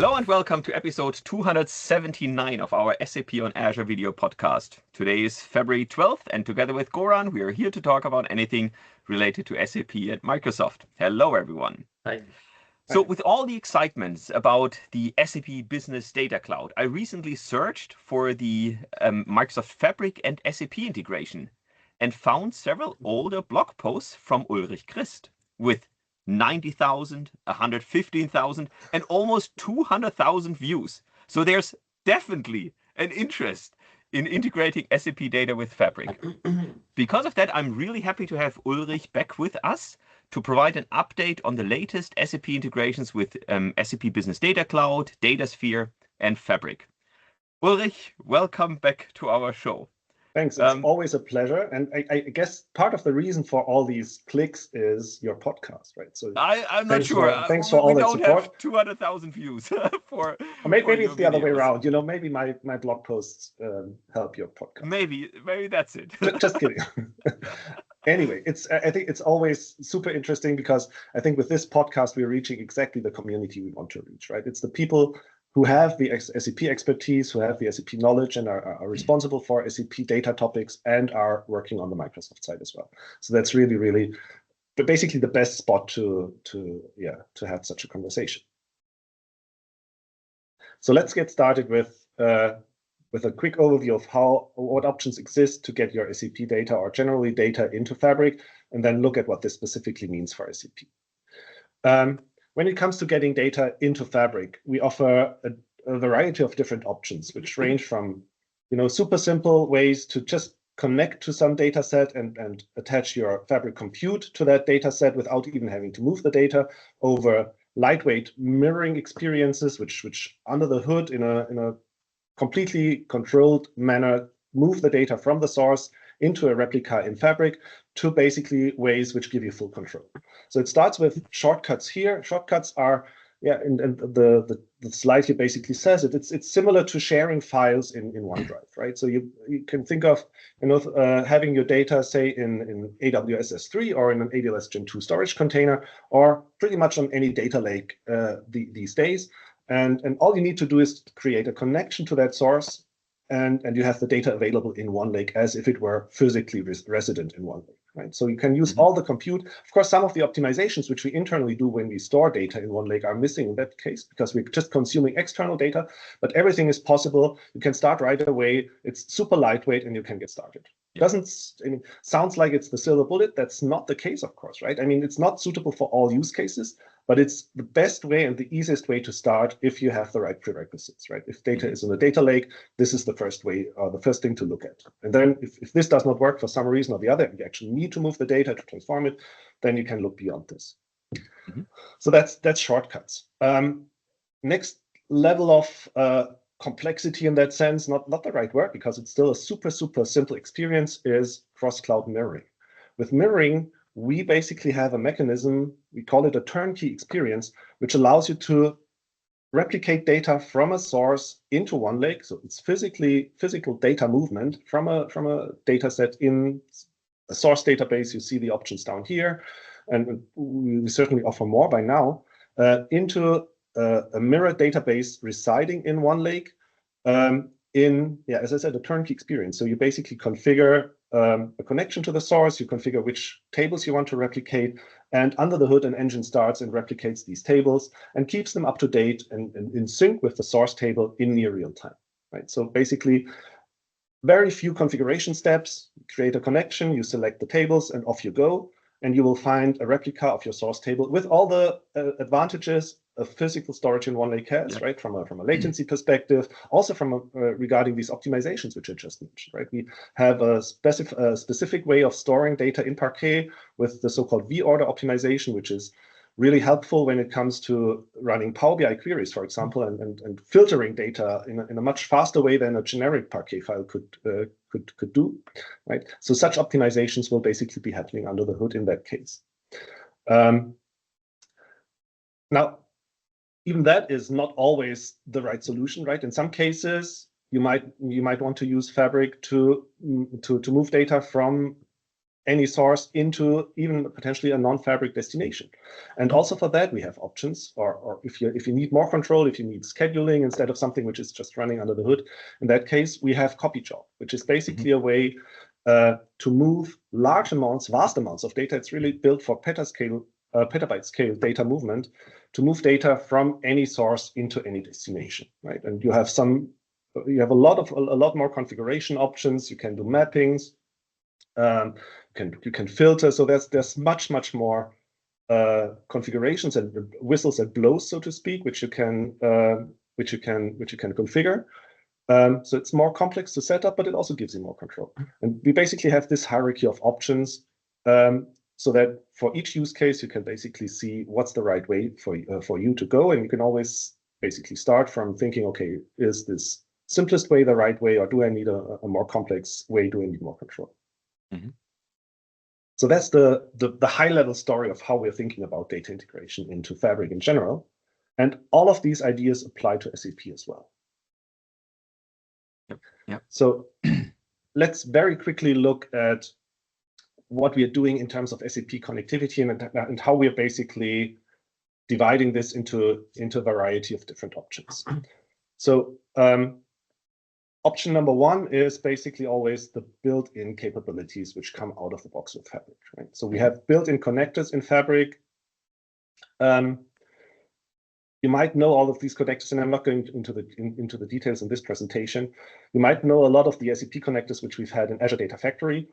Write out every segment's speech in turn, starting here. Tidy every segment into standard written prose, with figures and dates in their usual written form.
Hello and welcome to episode 279 of our SAP on Azure video podcast. Today is February 12th, and together with Goran, we are here to talk about anything related to SAP and Microsoft. Hello, everyone. Hi. So with all the excitements about the SAP Business Data Cloud, I recently searched for the Microsoft Fabric and SAP integration and found several older blog posts from Ulrich Christ with 90,000, 115,000, and almost 200,000 views. So there's definitely an interest in integrating SAP data with Fabric. Because of that, I'm really happy to have Ulrich back with us to provide an update on the latest SAP integrations with SAP Business Data Cloud, Datasphere, and Fabric. Ulrich, welcome back to our show. Thanks. It's always a pleasure. And I guess part of the reason for all these clicks is your podcast, right? So I'm not sure. Thanks for all that support. We don't have 200,000 views for. Maybe it's the other way around. You know, maybe my blog posts help your podcast. Maybe that's it. Just kidding. Anyway, I think it's always super interesting because I think with this podcast we're reaching exactly the community we want to reach, right? It's the people who have the SAP expertise, who have the SAP knowledge and are responsible for SAP data topics and are working on the Microsoft side as well. So that's really basically the best spot to have such a conversation. So let's get started with a quick overview of what options exist to get your SAP data or generally data into Fabric, and then look at what this specifically means for SAP. When it comes to getting data into Fabric, we offer a variety of different options, which range from super simple ways to just connect to some data set and attach your Fabric compute to that data set without even having to move the data, over lightweight mirroring experiences, which under the hood in a completely controlled manner move the data from the source into a replica in Fabric, to basically ways which give you full control. So it starts with shortcuts here. Shortcuts are, and the slide here basically says it. It's similar to sharing files in OneDrive, right? So you can think of having your data, say, in AWS S3 or in an AWS Gen 2 storage container, or pretty much on any data lake these days. And all you need to do is create a connection to that source, and you have the data available in OneLake as if it were physically resident in OneLake, right? So you can use all the compute. Of course, some of the optimizations which we internally do when we store data in OneLake are missing in that case because we're just consuming external data, but everything is possible. You can start right away. It's super lightweight and you can get started. Sounds like it's the silver bullet. That's not the case, of course, right? I mean, it's not suitable for all use cases, but it's the best way and the easiest way to start if you have the right prerequisites, right? If data is in a data lake, this is the first way, or the first thing to look at. And then if this does not work for some reason or the other, you actually need to move the data to transform it, then you can look beyond this. So that's shortcuts. Next level of complexity in that sense, not the right word because it's still a super simple experience, is cross-cloud mirroring. With mirroring, we basically have a mechanism, we call it a turnkey experience, which allows you to replicate data from a source into OneLake. So it's physical data movement from a data set in a source database. You see the options down here, and we certainly offer more by now, into a mirror database residing in OneLake, as I said, a turnkey experience. So you basically configure a connection to the source, you configure which tables you want to replicate, and under the hood an engine starts and replicates these tables and keeps them up to date and in sync with the source table in near real time, right? So basically, very few configuration steps. You create a connection, you select the tables, and off you go, and you will find a replica of your source table with all the advantages of physical storage in OneLake has, right? From a latency perspective, also from regarding these optimizations which I just mentioned, right? We have a specific way of storing data in Parquet with the so-called V-order optimization, which is really helpful when it comes to running Power BI queries, for example, and filtering data in a much faster way than a generic Parquet file could do, right? So such optimizations will basically be happening under the hood in that case. Now, even that is not always the right solution, right? In some cases, you might want to use Fabric to move data from any source into even potentially a non-Fabric destination. And also for that, we have options, or if you need more control, if you need scheduling instead of something which is just running under the hood, in that case, we have copy job, which is basically a way to move large amounts, vast amounts of data. It's really built for petabyte scale data movement, to move data from any source into any destination, right? And you have a lot more configuration options. You can do mappings. You can filter. So there's much more configurations and whistles and blows, so to speak, which you can configure. So it's more complex to set up, but it also gives you more control. And we basically have this hierarchy of options, so that for each use case, you can basically see what's the right way for you to go. And you can always basically start from thinking, okay, is this simplest way the right way, or do I need a more complex way? Do I need more control? So that's the high-level story of how we're thinking about data integration into Fabric in general. And all of these ideas apply to SAP as well. Yep. So let's very quickly look at what we are doing in terms of SAP connectivity and how we are basically dividing this into a variety of different options. So option number one is basically always the built-in capabilities which come out of the box with Fabric, right? So we have built-in connectors in Fabric. You might know all of these connectors, and I'm not going into the details in this presentation. You might know a lot of the SAP connectors which we've had in Azure Data Factory.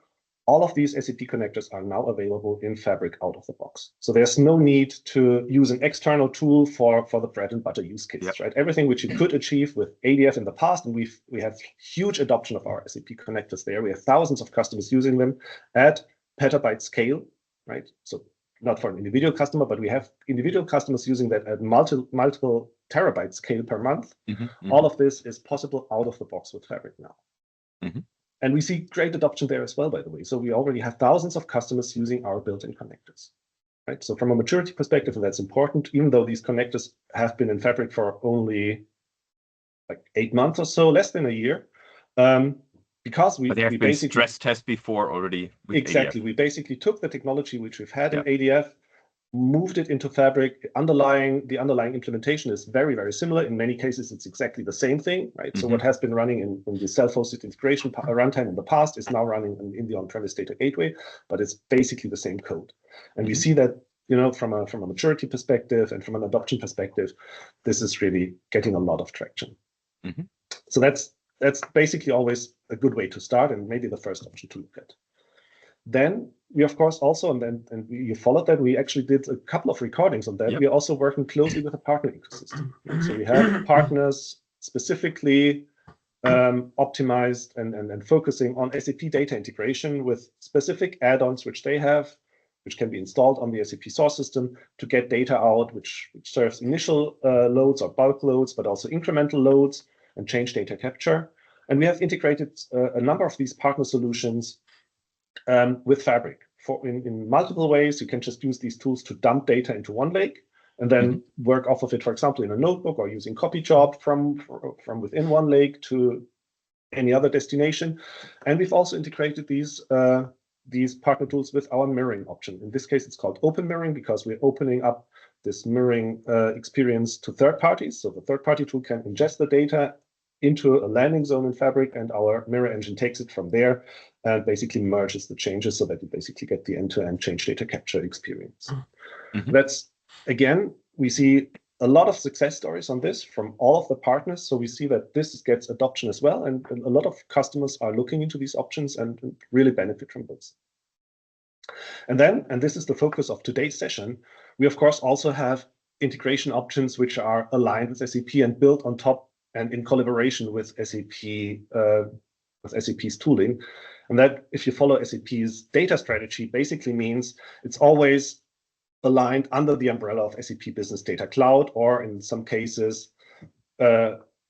All of these SAP connectors are now available in Fabric out of the box. So there's no need to use an external tool for the bread and butter use cases, right? Everything which you could achieve with ADF in the past, and we have huge adoption of our SAP connectors there. We have thousands of customers using them at petabyte scale, right? So not for an individual customer, but we have individual customers using that at multiple terabyte scale per month. All of this is possible out of the box with Fabric now. And we see great adoption there as well, by the way. So we already have thousands of customers using our built-in connectors, right? So from a maturity perspective, and that's important, even though these connectors have been in Fabric for only like 8 months or so, less than a year, because we basically been stress test before already. With exactly. ADF. We basically took the technology which we've had in ADF, moved it into Fabric. The underlying implementation is very, very similar. In many cases, it's exactly the same thing, right? So what has been running in the self-hosted integration runtime in the past is now running in the on-premise data gateway, but it's basically the same code. And we see that, from a maturity perspective and from an adoption perspective, this is really getting a lot of traction. So that's basically always a good way to start, and maybe the first option to look at. Then we, of course, also, and you followed that, we actually did a couple of recordings on that. We are also working closely with a partner ecosystem. Right? So we have partners specifically optimized and focusing on SAP data integration with specific add-ons which they have, which can be installed on the SAP source system to get data out, which serves initial loads or bulk loads, but also incremental loads and change data capture. And we have integrated a number of these partner solutions with Fabric in multiple ways. You can just use these tools to dump data into OneLake and then work off of it, for example, in a notebook, or using copy job from within OneLake to any other destination. And we've also integrated these partner tools with our mirroring option. In this case, it's called open mirroring because we're opening up this mirroring experience to third parties. So the third party tool can ingest the data into a landing zone in Fabric, and our mirror engine takes it from there and basically merges the changes so that you basically get the end-to-end change data capture experience. That's, again, we see a lot of success stories on this from all of the partners. So we see that this gets adoption as well, and a lot of customers are looking into these options and really benefit from this. And then, and this is the focus of today's session, we of course also have integration options which are aligned with SAP and built on top and in collaboration with SAP, with SAP's tooling. And that, if you follow SAP's data strategy, basically means it's always aligned under the umbrella of SAP Business Data Cloud, or in some cases,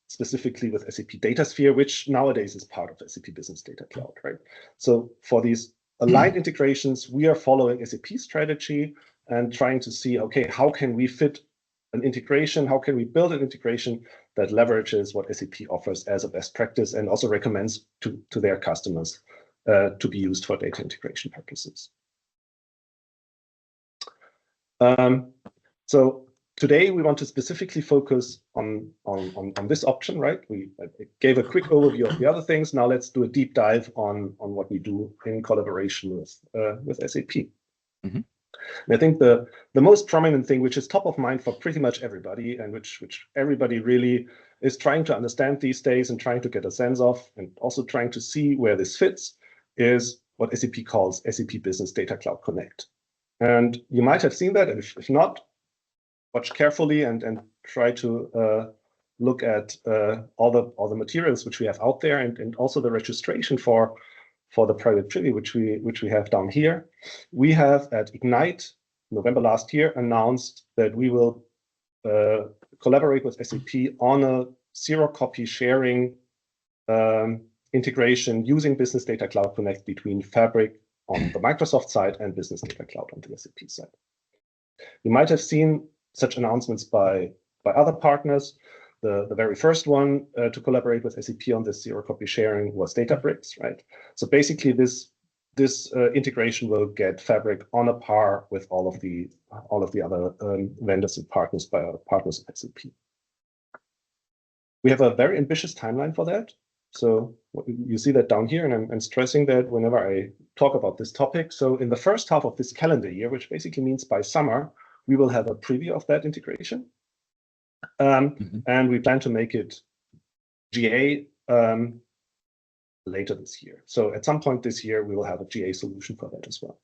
specifically with SAP Datasphere, which nowadays is part of SAP Business Data Cloud, right? So for these aligned integrations, we are following SAP strategy and trying to see, okay, how can we fit an integration? How can we build an integration that leverages what SAP offers as a best practice and also recommends to their customers to be used for data integration purposes. So today we want to specifically focus on this option, right? I gave a quick overview of the other things. Now let's do a deep dive on what we do in collaboration with SAP. Mm-hmm. And I think the most prominent thing, which is top of mind for pretty much everybody, and which everybody really is trying to understand these days and trying to get a sense of, and also trying to see where this fits, is what SAP calls SAP Business Data Cloud Connect. And you might have seen that, and if not, watch carefully and try to look at all the materials which we have out there, and also the registration for the private preview, which we have down here. We have at Ignite, November last year, announced that we will collaborate with SAP on a zero-copy sharing integration using Business Data Cloud Connect between Fabric on the Microsoft side and Business Data Cloud on the SAP side. You might have seen such announcements by other partners. The very first one to collaborate with SAP on this zero-copy sharing was Databricks, right? So basically, this integration will get Fabric on a par with all of the other vendors and partners of SAP. We have a very ambitious timeline for that. So you see that down here, and I'm stressing that whenever I talk about this topic. So in the first half of this calendar year, which basically means by summer, we will have a preview of that integration. And we plan to make it GA later this year. So at some point this year, we will have a GA solution for that as well.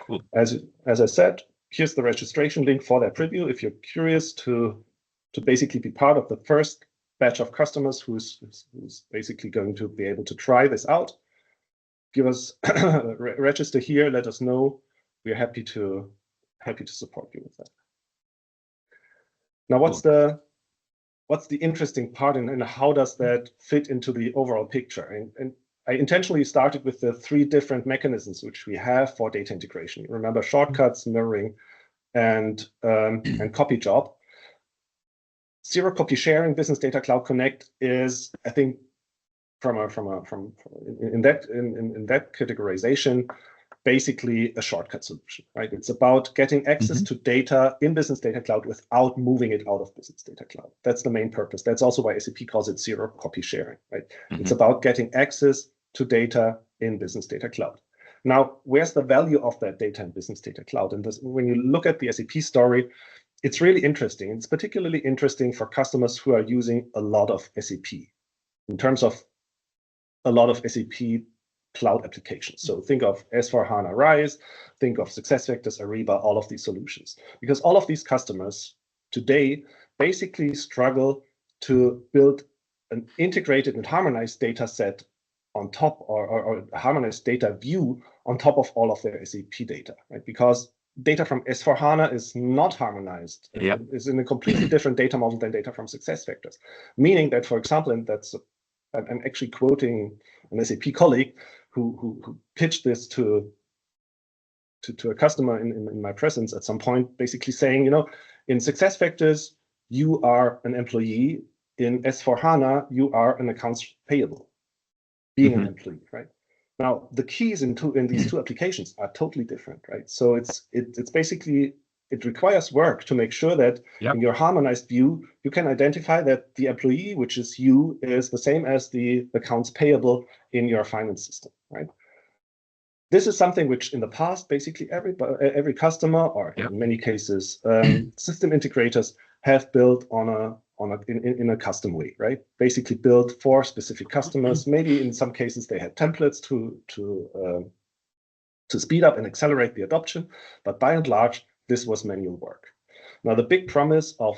Cool. As I said, here's the registration link for that preview. If you're curious to basically be part of the first batch of customers who's basically going to be able to try this out, give us register here. Let us know. We're happy to support you with that. Now, what's the interesting part, and how does that fit into the overall picture? And I intentionally started with the three different mechanisms which we have for data integration. Remember, shortcuts, mirroring, and copy job. Zero copy sharing, Business Data Cloud Connect is, I think, in that categorization, basically a shortcut solution, right? It's about getting access to data in Business Data Cloud without moving it out of Business Data Cloud. That's the main purpose. That's also why SAP calls it zero copy sharing, right? It's about getting access to data in Business Data Cloud. Now, where's the value of that data in Business Data Cloud? And when you look at the SAP story, it's really interesting. It's particularly interesting for customers who are using a lot of SAP in terms of a lot of SAP cloud applications. So think of S/4HANA RISE, think of SuccessFactors, Ariba, all of these solutions. Because all of these customers today basically struggle to build an integrated and harmonized data set on top, or a harmonized data view on top of all of their SAP data, right? Because data from S/4HANA is not harmonized. Yep. It's in a completely different data model than data from SuccessFactors. Meaning that, for example, and I'm actually quoting an SAP colleague who pitched this to a customer in my presence at some point, basically saying, in SuccessFactors, you are an employee. In S/4HANA, you are an accounts payable, being an employee, right? Now, the keys in these two applications are totally different, right? So it's basically, it requires work to make sure that in your harmonized view, you can identify that the employee, which is you, is the same as the accounts payable in your finance system, right? This is something which in the past, basically every customer, or in many cases, system integrators have built in a custom way, right? Basically built for specific customers. Maybe in some cases they had templates to speed up and accelerate the adoption, but by and large, this was manual work. Now, the big promise of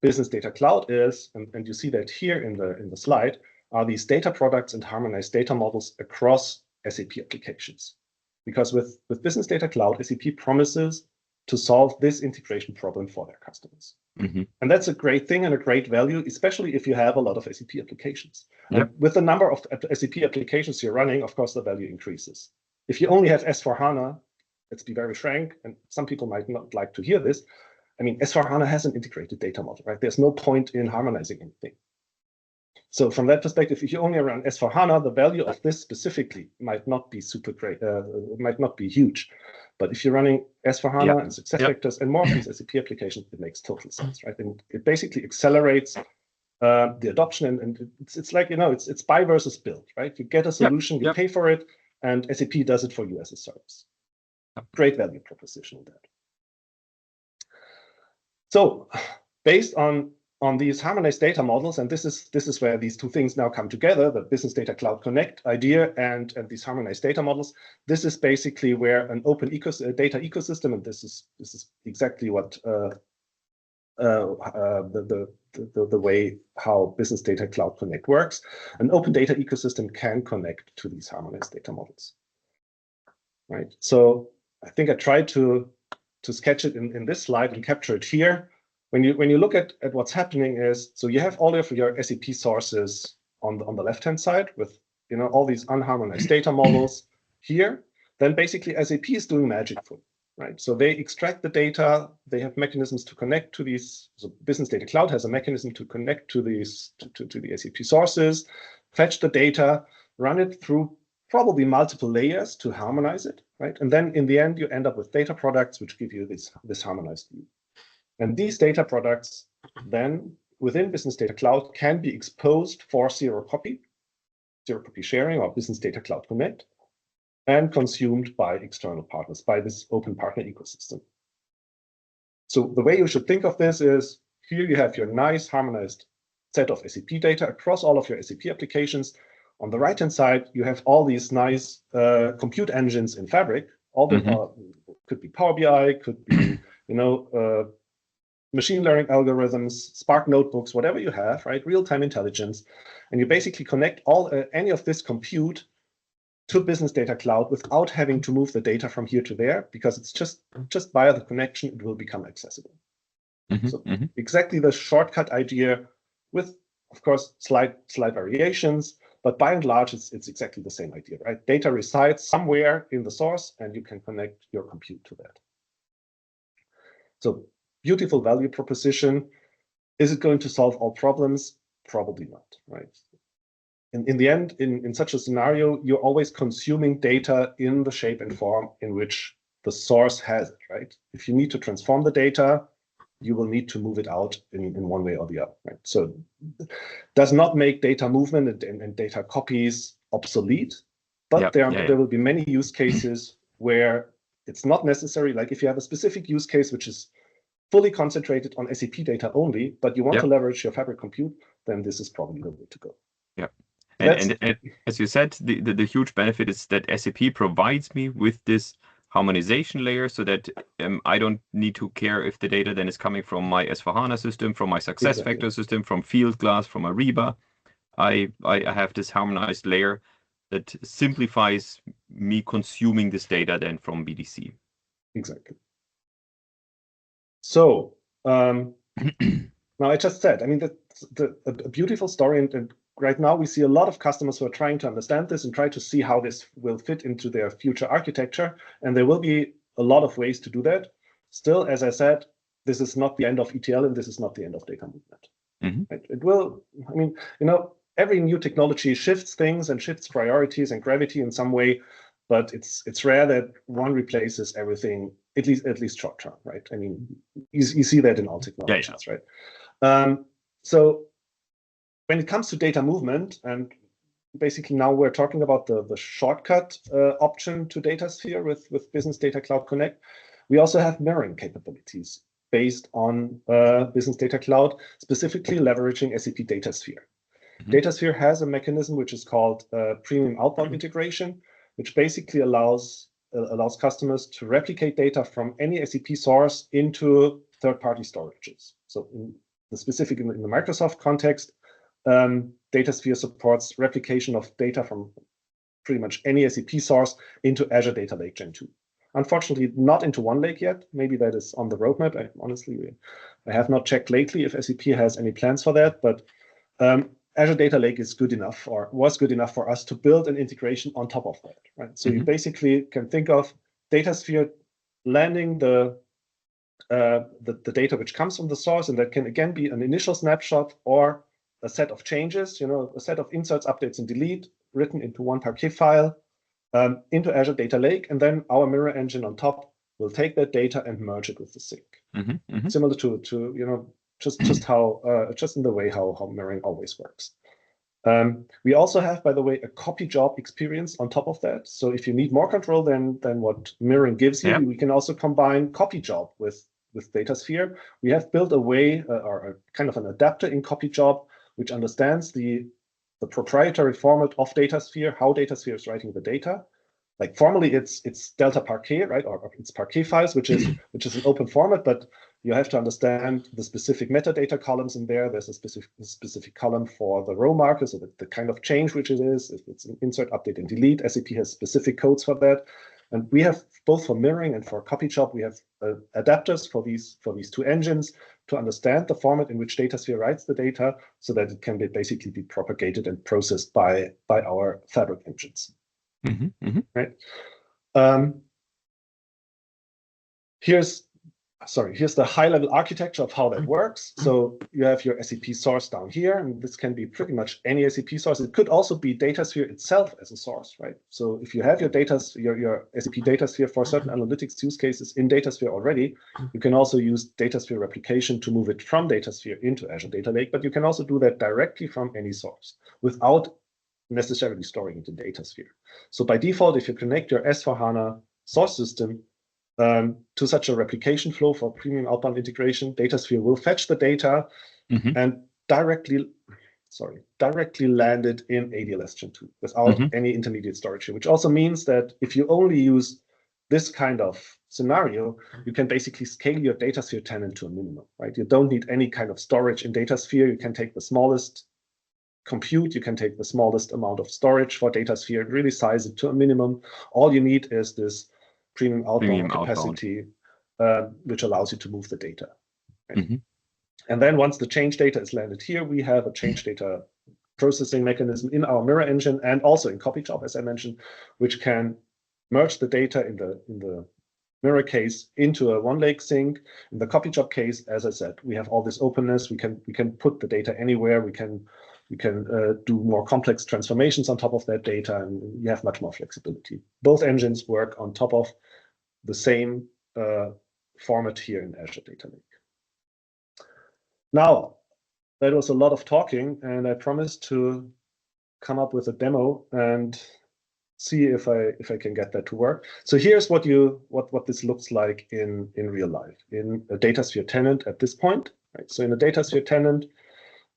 Business Data Cloud is, and you see that here in the slide, are these data products and harmonized data models across SAP applications. Because with Business Data Cloud, SAP promises to solve this integration problem for their customers. And that's a great thing and a great value, especially if you have a lot of SAP applications. And with the number of SAP applications you're running, of course, the value increases. If you only have S/4HANA, let's be very frank, and some people might not like to hear this, I mean, S/4HANA has an integrated data model, right? There's no point in harmonizing anything. So from that perspective, if you only run S/4HANA, the value of this specifically might not be super great, might not be huge. But if you're running S/4HANA and SuccessFactors and more of these SAP applications, it makes total sense, right? And it basically accelerates the adoption, and it's like, it's buy versus build, right? You get a solution, you pay for it, and SAP does it for you as a service. Great value proposition in that. So based on these harmonized data models, and this is where these two things now come together, the Business Data Cloud Connect idea and these harmonized data models. This is basically where an open data ecosystem, and this is exactly what the way how Business Data Cloud Connect works. An open data ecosystem can connect to these harmonized data models, right? So I think I tried to sketch it in this slide and capture it here. When you look at what's happening is, so you have all of your SAP sources on the left-hand side with all these unharmonized data models here. Then basically SAP is doing magic for you, right? So they extract the data, they have mechanisms to connect to these. So Business Data Cloud has a mechanism to connect to these to the SAP sources, fetch the data, run it through probably multiple layers to harmonize it, right? And then in the end, you end up with data products which give you this harmonized view. And these data products then within Business Data Cloud can be exposed for zero copy sharing or Business Data Cloud Connect, and consumed by external partners, by this open partner ecosystem. So the way you should think of this is, here you have your nice harmonized set of SAP data across all of your SAP applications. On the right-hand side, you have all these nice compute engines in Fabric. All the could be Power BI, could be machine learning algorithms, Spark notebooks, whatever you have, right? Real-time intelligence, and you basically connect any of this compute to Business Data Cloud without having to move the data from here to there, because it's just via the connection it will become accessible. So exactly the shortcut idea, with of course slight variations, but by and large it's exactly the same idea, right? Data resides somewhere in the source, and you can connect your compute to that. So beautiful value proposition. Is it going to solve all problems? Probably not, right? In the end, in such a scenario, you're always consuming data in the shape and form in which the source has it, right? If you need to transform the data, you will need to move it out in one way or the other, right? So does not make data movement and data copies obsolete, but there will be many use cases where it's not necessary. Like if you have a specific use case which is fully concentrated on SAP data only, but you want to leverage your Fabric compute, then this is probably the way to go. Yeah. And as you said, the huge benefit is that SAP provides me with this harmonization layer, so that I don't need to care if the data then is coming from my S/4HANA system, from my SuccessFactors system, from Fieldglass, from Ariba. I have this harmonized layer that simplifies me consuming this data then from BDC. Exactly. So now I just said, I mean, that's a beautiful story, and right now we see a lot of customers who are trying to understand this and try to see how this will fit into their future architecture, and there will be a lot of ways to do that. Still, as I said, this is not the end of ETL, and this is not the end of data movement. It will, I mean, every new technology shifts things and shifts priorities and gravity in some way, but it's rare that one replaces everything, at least short term, right? I mean, you see that in all technologies, right? So when it comes to data movement, and basically now we're talking about the shortcut option to Datasphere with Business Data Cloud Connect, we also have mirroring capabilities based on Business Data Cloud, specifically leveraging SAP Datasphere. Datasphere has a mechanism which is called premium outbound integration, which basically allows customers to replicate data from any SAP source into third-party storages. So in the Microsoft context, Datasphere supports replication of data from pretty much any SAP source into Azure Data Lake Gen 2. Unfortunately, not into OneLake yet. Maybe that is on the roadmap. I have not checked lately if SAP has any plans for that, but Azure Data Lake is good enough, or was good enough, for us to build an integration on top of that, right? So you basically can think of Datasphere landing the data which comes from the source, and that can again be an initial snapshot or a set of changes, a set of inserts, updates, and delete written into one Parquet file into Azure Data Lake, and then our mirror engine on top will take that data and merge it with the sink. Similar to just in the way how mirroring always works. We also have, by the way, a copy job experience on top of that. So if you need more control than what mirroring gives you, we can also combine copy job with Datasphere. We have built a way or a kind of an adapter in copy job, which understands the proprietary format of Datasphere, how Datasphere is writing the data. Like formally, it's Delta Parquet, right? Or it's Parquet files, which is an open format, but you have to understand the specific metadata columns in there. There's a specific column for the row marker, so the kind of change which it is. If it's an insert, update, and delete, SAP has specific codes for that. And we have both for mirroring and for copy job, we have adapters for these two engines to understand the format in which Datasphere writes the data, so that it can basically be propagated and processed by our Fabric engines. Right. Here's the high-level architecture of how that works. So you have your SAP source down here, and this can be pretty much any SAP source. It could also be Datasphere itself as a source, right? So if you have your SAP Datasphere for certain analytics use cases in Datasphere already, you can also use Datasphere replication to move it from Datasphere into Azure Data Lake, but you can also do that directly from any source without necessarily storing it in Datasphere. So by default, if you connect your S/4HANA source system to such a replication flow for premium outbound integration, Datasphere will fetch the data and directly land it in ADLS Gen 2 without any intermediate storage here, which also means that if you only use this kind of scenario, you can basically scale your Datasphere tenant to a minimum, right? You don't need any kind of storage in Datasphere. You can take the smallest compute, you can take the smallest amount of storage for Datasphere and really size it to a minimum. All you need is this premium outbound capacity, which allows you to move the data. Right? And then once the change data is landed here, we have a change data processing mechanism in our mirror engine and also in copy job, as I mentioned, which can merge the data in the mirror case into a OneLake sync. In the copy job case, as I said, we have all this openness. We can put the data anywhere. We can do more complex transformations on top of that data, and you have much more flexibility. Both engines work on top of the same format here in Azure Data Lake. Now, that was a lot of talking, and I promised to come up with a demo and see if I can get that to work. So here's what this looks like in real life in a Datasphere tenant at this point. Right? So in a Datasphere tenant,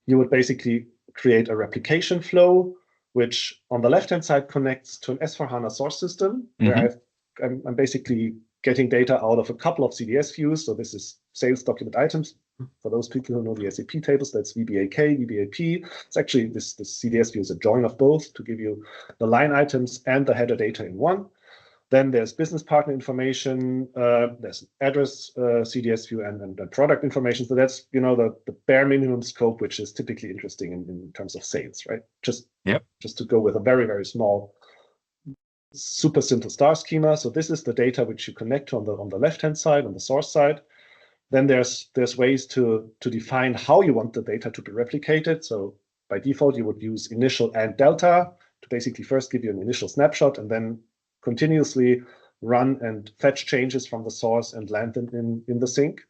you would basically create a replication flow, which on the left-hand side connects to an S/4HANA source system, where I'm basically getting data out of a couple of CDS views. So this is sales document items. For those people who know the SAP tables, that's VBAK, VBAP. It's actually this CDS view is a join of both to give you the line items and the header data in one. Then there's business partner information, there's address CDS view and product information. So that's the bare minimum scope, which is typically interesting in terms of sales, right? Just to go with a very, very small, super simple star schema. So this is the data which you connect to on the left-hand side, on the source side. Then there's ways to define how you want the data to be replicated. So by default, you would use initial and delta to basically first give you an initial snapshot and then continuously run and fetch changes from the source and land them in the sync.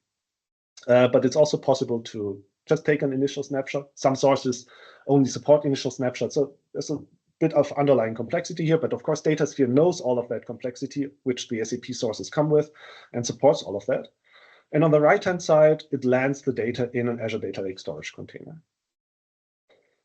But it's also possible to just take an initial snapshot. Some sources only support initial snapshots. So there's a bit of underlying complexity here, but of course, Datasphere knows all of that complexity, which the SAP sources come with, and supports all of that. And on the right-hand side, it lands the data in an Azure Data Lake storage container.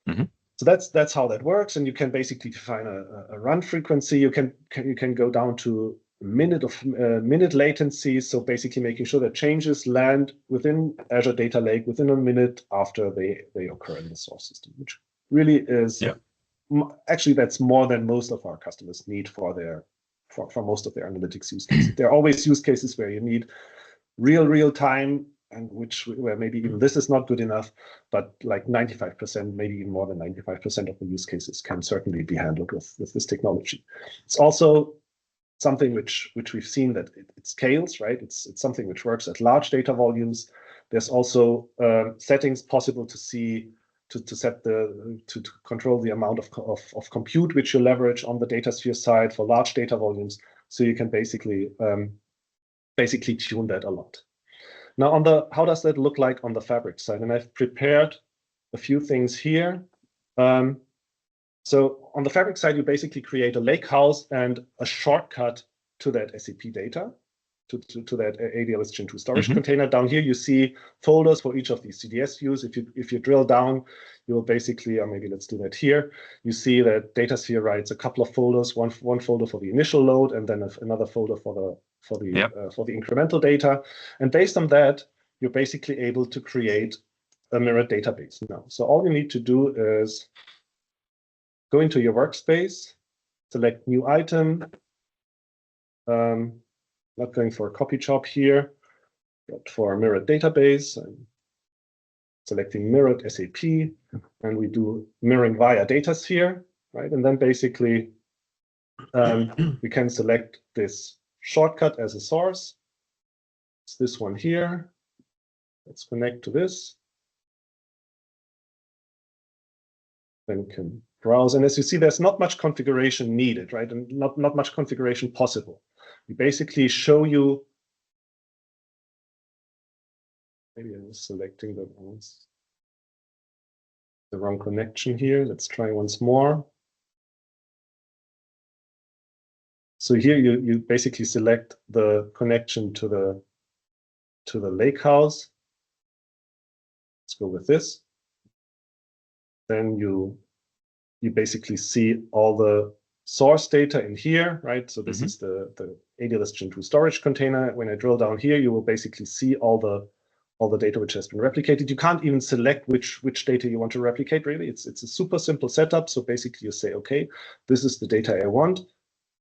So that's how that works, and you can basically define a run frequency. You can go down to minute latency. So basically making sure that changes land within Azure Data Lake within a minute after they occur in the source system, which really is actually that's more than most of our customers need for most of their analytics use cases. There are always use cases where you need real time, and where maybe even this is not good enough, but like 95%, maybe even more than 95% of the use cases can certainly be handled with this technology. It's also something which we've seen that it scales, right? It's something which works at large data volumes. There's also settings possible to see to set to control the amount of compute which you leverage on the Datasphere side for large data volumes. So you can basically tune that a lot. Now how does that look like on the Fabric side? And I've prepared a few things here. So on the Fabric side, you basically create a lakehouse and a shortcut to that SAP data, to that ADLS Gen 2 storage container. Down here, you see folders for each of these CDS views. If you drill down, you will basically, or maybe let's do that here. You see that Datasphere writes a couple of folders, one folder for the initial load, and then another folder for the incremental data. And based on that, you're basically able to create a mirrored database now. So all you need to do is go into your workspace, select new item. Not going for a copy job here, but for a mirrored database. I'm selecting mirrored SAP, and we do mirroring via Datasphere, right? And then basically we can select this shortcut as a source. It's this one here. Let's connect to this. Then we can browse. And as you see, there's not much configuration needed, right? And not much configuration possible. We basically show you, maybe I'm selecting the wrong connection here. Let's try once more. So here you basically select the connection to the lakehouse. Let's go with this. Then you basically see all the source data in here, right? So this is the ADLS Gen 2 storage container. When I drill down here, you will basically see all the data which has been replicated. You can't even select which data you want to replicate, really. It's a super simple setup. So basically you say, okay, this is the data I want.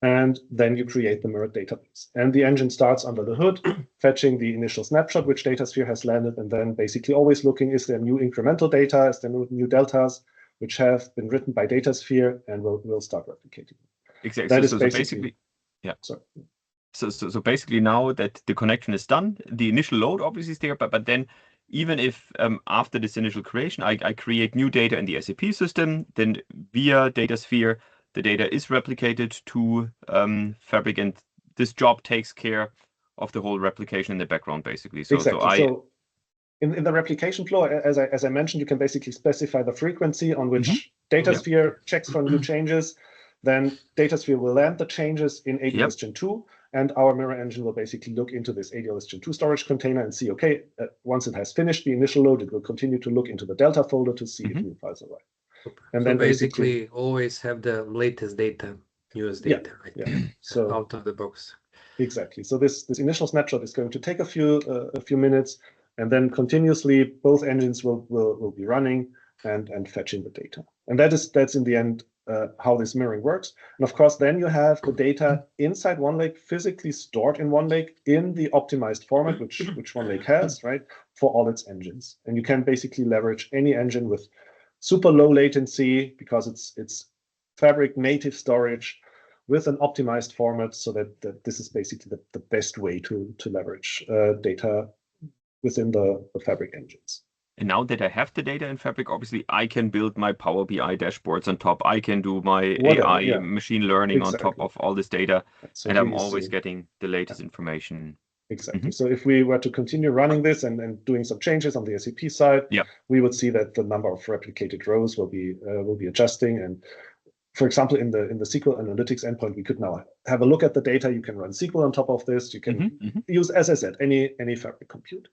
And then you create the mirrored database. And the engine starts under the hood, fetching the initial snapshot, which Datasphere has landed, and then basically always looking, is there new incremental data? Is there new deltas which have been written by Datasphere, and we'll start replicating. Exactly. That is so basically, yeah. Sorry. So basically now that the connection is done, the initial load obviously is there, but then even if after this initial creation, I create new data in the SAP system, then via Datasphere, the data is replicated to Fabric, and this job takes care of the whole replication in the background, basically. So, exactly. So in the replication flow, as I mentioned, you can basically specify the frequency on which Datasphere checks for new changes. Then Datasphere will land the changes in ADLS Gen 2, and our mirror engine will basically look into this ADLS Gen 2 storage container and see, okay, once it has finished the initial load, it will continue to look into the Delta folder to see if new files arrive. And so then basically always have the latest data, newest data, right? Yeah. So out of the box. Exactly. So this initial snapshot is going to take a few minutes, and then continuously both engines will be running and fetching the data. And that's in the end how this mirroring works. And of course, then you have the data inside OneLake physically stored in OneLake in the optimized format, which OneLake has, right, for all its engines. And you can basically leverage any engine with super low latency because it's Fabric native storage with an optimized format, so that this is basically the best way to leverage data within the Fabric engines. And now that I have the data in Fabric, obviously I can build my Power BI dashboards on top. I can do my AI machine learning on top of all this data, so and I'm always getting the latest information. Exactly. So if we were to continue running this and doing some changes on the SAP side, we would see that the number of replicated rows will be adjusting. And for example, in the SQL analytics endpoint, we could now have a look at the data. You can run SQL on top of this. You can use, as I said, any Fabric compute.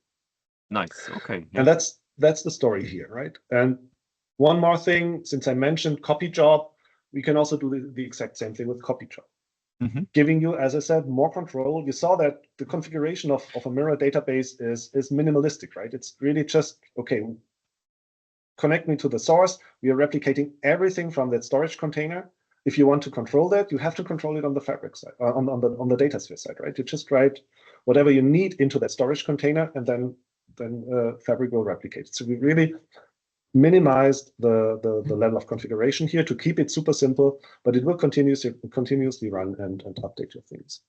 Nice. Okay. And that's the story here, right? And one more thing, since I mentioned copy job, we can also do the exact same thing with copy job. Giving you, as I said, more control. You saw that the configuration of a mirror database is minimalistic, right? It's really just, okay, connect me to the source. We are replicating everything from that storage container. If you want to control that, you have to control it on the Fabric side, on the Datasphere side, right? You just write whatever you need into that storage container, and then Fabric will replicate it. So we really minimized the level of configuration here to keep it super simple, but it will continuously run and update your things.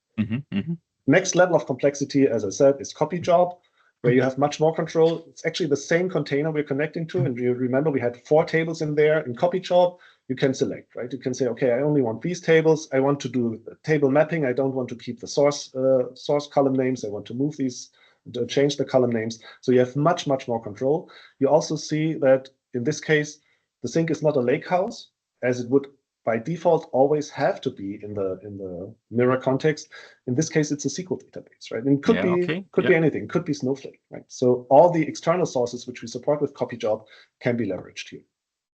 Next level of complexity, as I said, is copy job. where you have much more control. It's actually the same container we're connecting to. And you remember we had 4 tables in there. In copy job, you can select, right? You can say, okay, I only want these tables. I want to do table mapping. I don't want to keep the source column names. I want to move these, to change the column names. So you have much, much more control. You also see that in this case, the sink is not a lake house, as it would by default always have to be in the mirror context. In this case, it's a SQL database, right? And it could be anything, could be Snowflake, right? So all the external sources which we support with copy job can be leveraged here.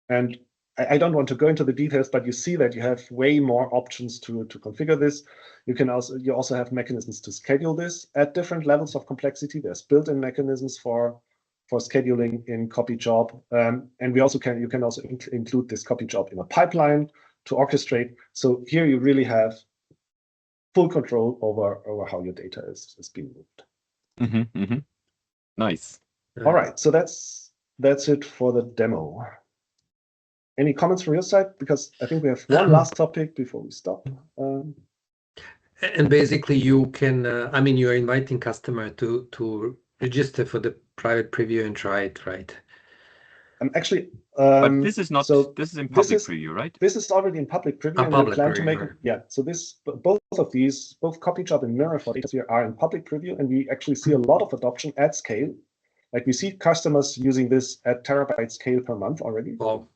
And I don't want to go into the details, but you see that you have way more options to configure this. You also have mechanisms to schedule this at different levels of complexity. There's built-in mechanisms for scheduling in copy job, and you can also include this copy job in a pipeline to orchestrate. So here you really have full control over how your data is being moved. Nice. All right, so that's it for the demo. Any comments from your side? Because I think we have one last topic before we stop. And basically, you can. I mean, you are inviting customer to register for the private preview and try it, right? Actually, but this is not. So this is in public preview, right? This is already in public preview, and we plan to make it. Yeah. So both of these, both copy job and mirror for Datasphere, are in public preview, and we actually see a lot of adoption at scale. Like we see customers using this at terabyte scale per month already. Wow.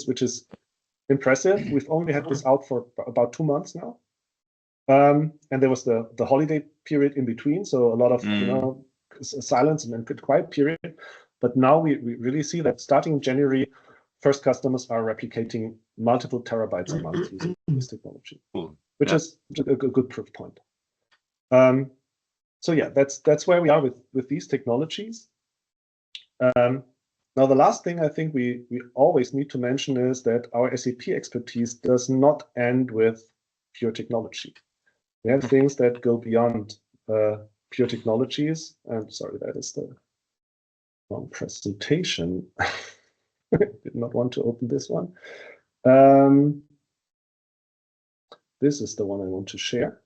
Which is impressive. We've only had this out for about 2 months now, and there was the holiday period in between, so a lot of silence and quiet period. But now we really see that starting January, first customers are replicating multiple terabytes a month using this technology, which is a good proof point. So yeah, that's where we are with these technologies. Now, the last thing I think we always need to mention is that our SAP expertise does not end with pure technology. We have things that go beyond pure technologies. And sorry, that is the wrong presentation. Did not want to open this one. This is the one I want to share.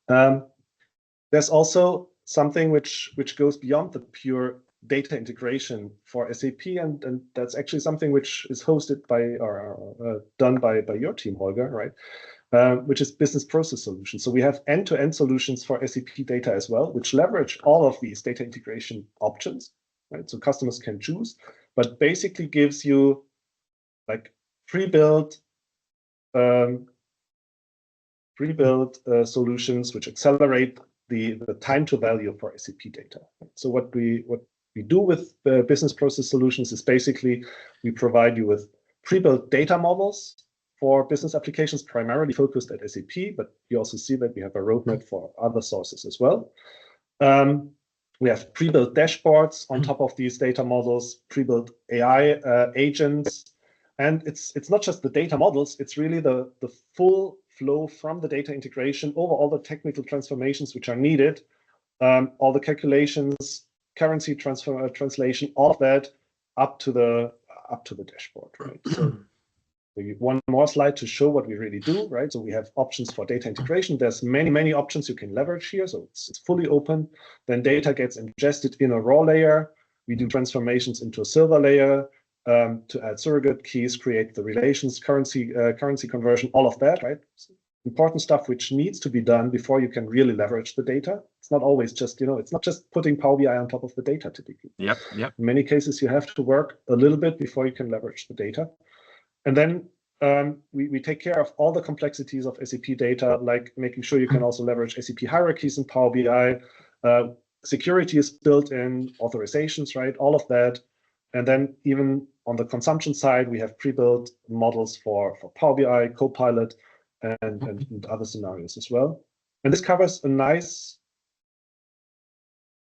There's also something which goes beyond the pure data integration for SAP, and that's actually something which is hosted by or done by your team, Holger, right? Which is business process solutions. So we have end-to-end solutions for SAP data as well, which leverage all of these data integration options, right? So customers can choose, but basically gives you like pre-built solutions which accelerate the time to value for SAP data. So what we do with the business process solutions is basically we provide you with pre-built data models for business applications primarily focused at SAP, but you also see that we have a roadmap for other sources as well. We have pre-built dashboards on top of these data models, pre-built AI agents, and it's not just the data models, it's really the full flow from the data integration over all the technical transformations which are needed, all the calculations, currency translation, all of that up to the dashboard, right? So maybe one more slide to show what we really do, right? So we have options for data integration. There's many options you can leverage here. So it's fully open. Then data gets ingested in a raw layer. We do transformations into a silver layer to add surrogate keys, create the relations, currency conversion, all of that, right? Important stuff which needs to be done before you can really leverage the data. It's not always just, it's not just putting Power BI on top of the data typically. Yep. In many cases, you have to work a little bit before you can leverage the data. And then we take care of all the complexities of SAP data, like making sure you can also leverage SAP hierarchies in Power BI. Security is built in, authorizations, right? All of that. And then even on the consumption side, we have pre-built models for Power BI, Copilot, and other scenarios as well. And this covers a nice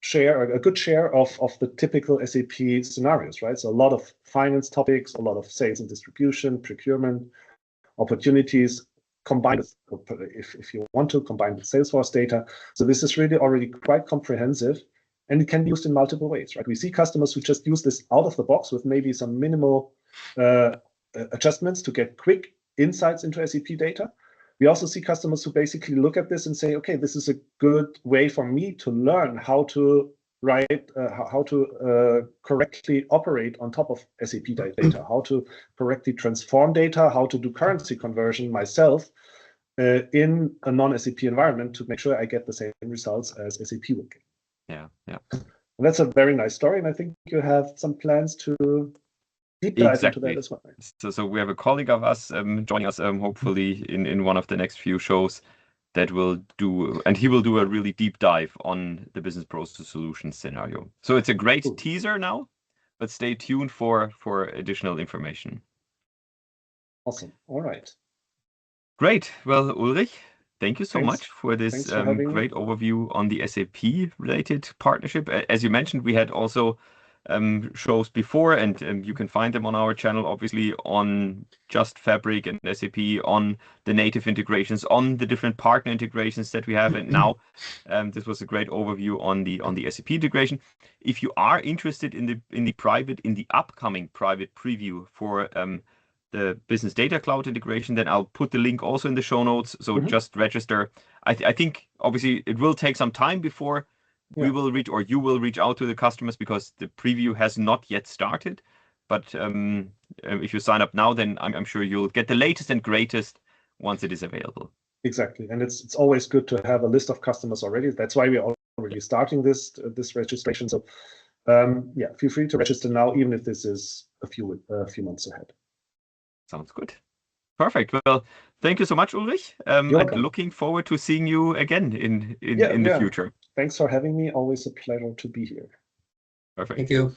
share, a good share of the typical SAP scenarios, right? So a lot of finance topics, a lot of sales and distribution, procurement, opportunities, combined with, if you want to, combine with Salesforce data. So this is really already quite comprehensive, and it can be used in multiple ways, right? We see customers who just use this out of the box with maybe some minimal adjustments to get quick insights into SAP data. We also see customers who basically look at this and say, okay, this is a good way for me to learn how to write, how to correctly operate on top of SAP data, how to correctly transform data, how to do currency conversion myself in a non-SAP environment to make sure I get the same results as SAP would get. Yeah, yeah. And that's a very nice story, and I think you have some plans to deep dive into that as well. So we have a colleague of us joining us hopefully in one of the next few shows that will do, and he will do a really deep dive on the business process solution scenario. So it's a great teaser now, but stay tuned for additional information. Awesome. All right. Great. Well, Ulrich, thank you so much for this great overview on the SAP related partnership. As you mentioned, we had also shows before, and you can find them on our channel, obviously, on just Fabric and SAP, on the native integrations, on the different partner integrations that we have. And now this was a great overview on the SAP integration. If you are interested in the upcoming private preview for the Business Data Cloud integration, then I'll put the link also in the show notes. So just register. I think obviously it will take some time before we will reach, or you will reach out to the customers, because the preview has not yet started. But if you sign up now, then I'm sure you'll get the latest and greatest once it is available. Exactly, and it's always good to have a list of customers already. That's why we're already starting this registration. So yeah, feel free to register now, even if this is a few months ahead. Sounds good. Perfect. Well, thank you so much, Ulrich. And looking forward to seeing you again in the future. Thanks for having me. Always a pleasure to be here. Perfect. Thank you.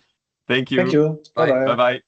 Thank you. Thank you. Bye. Bye-bye.